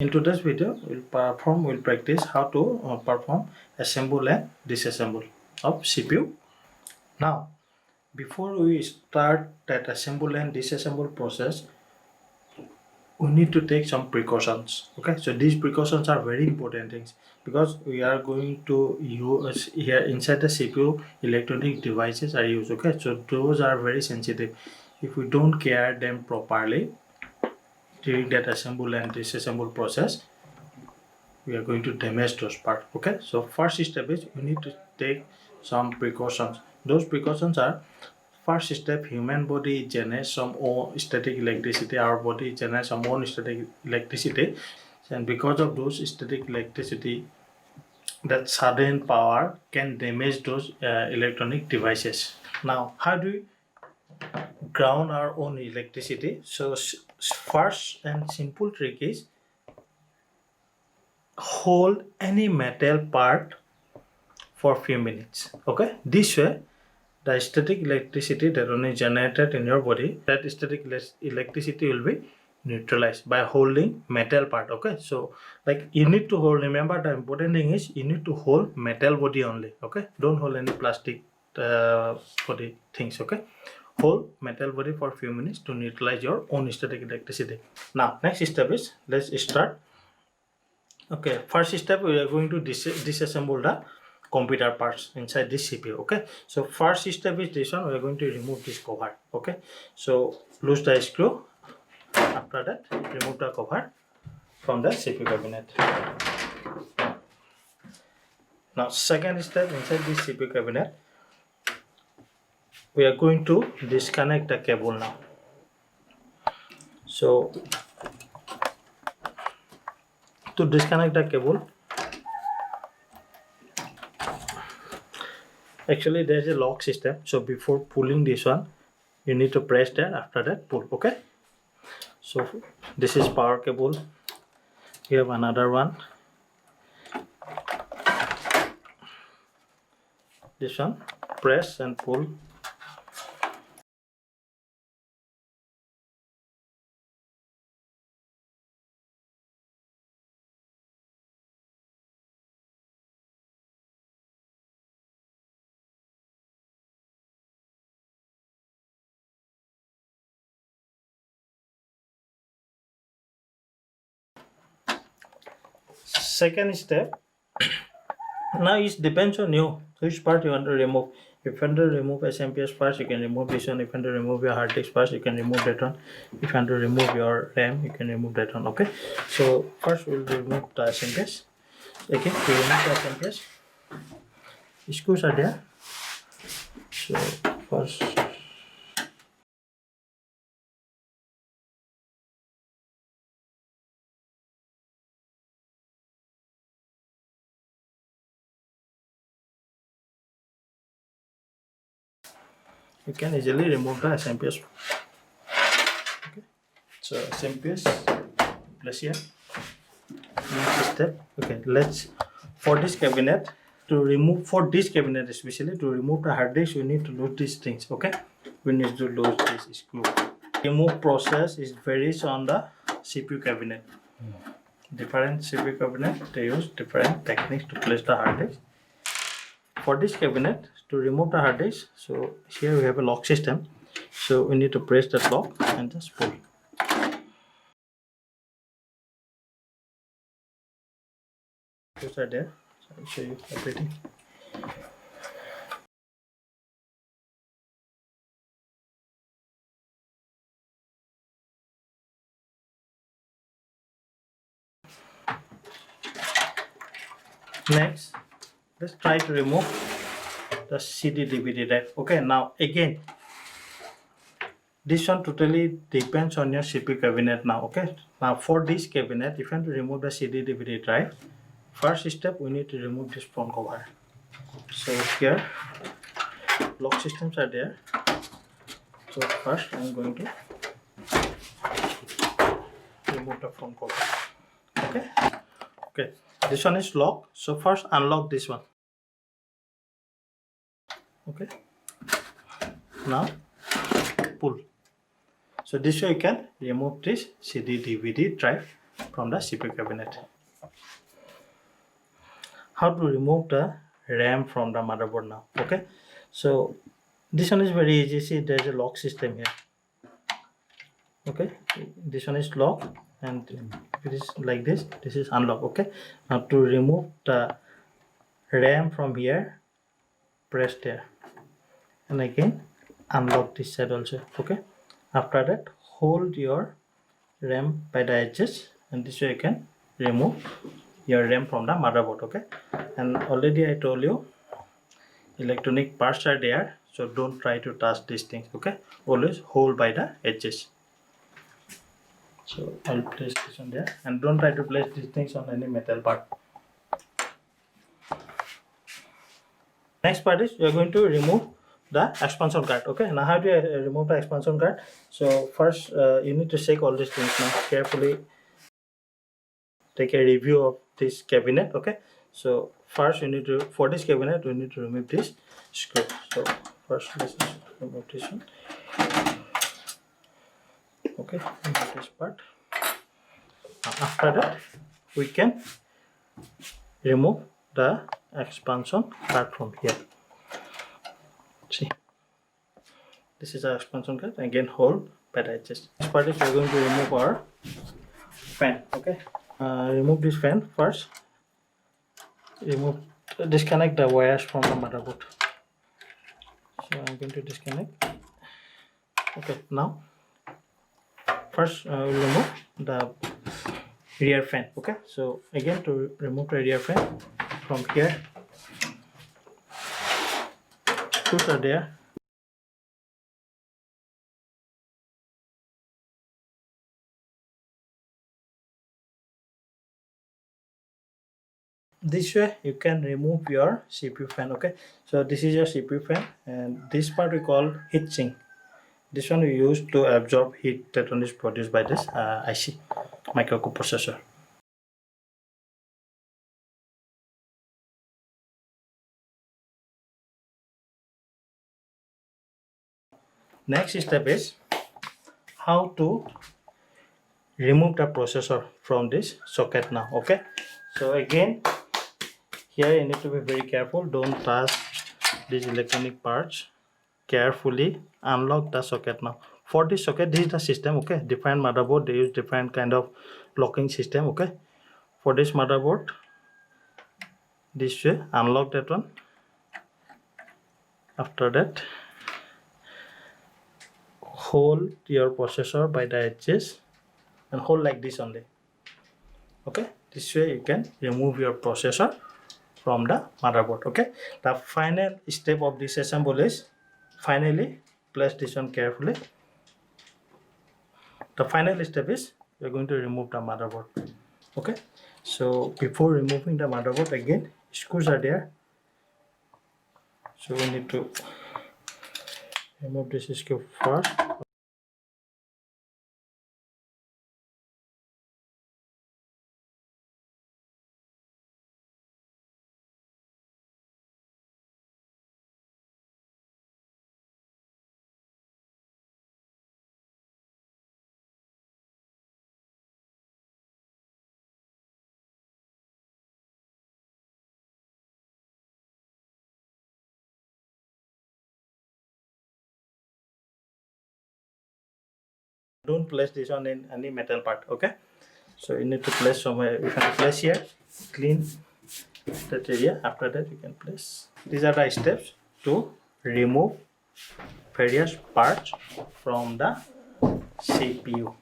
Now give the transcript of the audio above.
In today's video, we'll practice how to perform assemble and disassemble of CPU. Now, before we start that assemble and disassemble process, we need to take some precautions. Okay, so these precautions are very important things because we are going to use here inside the CPU electronic devices are used. Okay, so those are very sensitive. If we don't care them properly during that assemble and disassemble process, we are going to damage those parts. Okay, so first step is we need to take some precautions. Those precautions are: first step, human body generates some own static electricity. Our body generates some own static electricity, and because of those static electricity, that sudden power can damage those electronic devices. Now, how do we ground our own electricity? So first and simple trick is hold any metal part for a few minutes. Okay, this way the static electricity that only generated in your body, that static electricity will be neutralized by holding metal part. Okay, so like you need to hold, remember the important thing is you need to hold metal body only. Okay, don't hold any plastic body things. Okay, hold metal body for a few minutes to neutralize your own static electricity. Now next step is, let's start. Okay, first step, we are going to disassemble the computer parts inside this CPU. Okay, so first step is this one. We are going to remove this cover. Okay, so loose the screw. After that, remove the cover from the CPU cabinet. Now second step, inside this CPU cabinet, we are going to disconnect the cable now. So to disconnect the cable, actually there is a lock system, so before pulling this one you need to press that, after that pull. Okay, so this is power cable. You have another one, this one, press and pull. Second step, now it depends on you which part you want to remove. If you want to remove SMPS first, you can remove this one. If you want to remove your hard disk first, you can remove that one. If you want to remove your RAM, you can remove that one. Okay, so first we'll remove the SMPS. Okay, to remove the SMPS, screws are there. So first, you can easily remove the SMPS. Okay, so SMPS plus here. Next step. Okay, let's, for this cabinet, to remove, for this cabinet especially, to remove the hard disk, you need to lose these things. Okay, we need to lose this screw. Remove process is varies on the CPU cabinet. Different CPU cabinet, they use different techniques to place the hard disk. For this cabinet, to remove the hard disk, so here we have a lock system, so we need to press that lock and just pull. Screws are there, so I'll show you everything. Next, let's try to remove the CD DVD drive. Okay, now again, this one totally depends on your CPU cabinet now. Okay, now for this cabinet, if you want to remove the CD DVD drive, first step, we need to remove this front cover. So here lock systems are there, so first I'm going to remove the front cover. Okay, this one is locked, so first unlock this one. Okay, now pull. So this way you can remove this CD DVD drive from the CPU cabinet. How to remove the RAM from the motherboard now? Okay, so this one is very easy. See, there's a lock system here. Okay, this one is lock, and if it is like this, this is unlock. Okay, now to remove the RAM from here, press there, and again unlock this side also. Okay, after that hold your RAM by the edges, and this way you can remove your RAM from the motherboard. Okay, and already I told you electronic parts are there, so don't try to touch these things. Okay, always hold by the edges. So I'll place this on there, and don't try to place these things on any metal part. Next part is we are going to remove the expansion card. Okay, now how do I remove the expansion card? So first you need to check all these things now carefully. Take a review of this cabinet. Okay, so first you need to, for this cabinet we need to remove this screw. So first let's remove this one. Okay, remove this part. After that we can remove the expansion card from here. See, this is our expansion card. Again hold by the edges. Next part is we are going to remove our fan. Okay, remove this fan first. Disconnect the wires from the motherboard. So I'm going to disconnect. Okay, now first we'll remove the rear fan. Okay, so again to remove the rear fan from here, screws are there. This way you can remove your CPU fan. Okay, so this is your CPU fan, and this part we call heat sink. This one we use to absorb heat that one is produced by this IC microprocessor. Next step is how to remove the processor from this socket now. Okay, so again here you need to be very careful. Don't touch these electronic parts. Carefully unlock the socket now. For this socket, this is the system. Okay, different motherboard they use different kind of locking system. Okay, for this motherboard, this way unlock that one. After that hold your processor by the edges and hold like this only. Okay, this way you can remove your processor from the motherboard. Okay, the final step of disassemble is finally place this one carefully. The final step is we are going to remove the motherboard. Okay, so before removing the motherboard, again screws are there, so we need to remove this screw first. Don't place this on in any metal part. Okay, so you need to place somewhere. You can place here, clean that area. After that you can place. These are the steps to remove various parts from the CPU.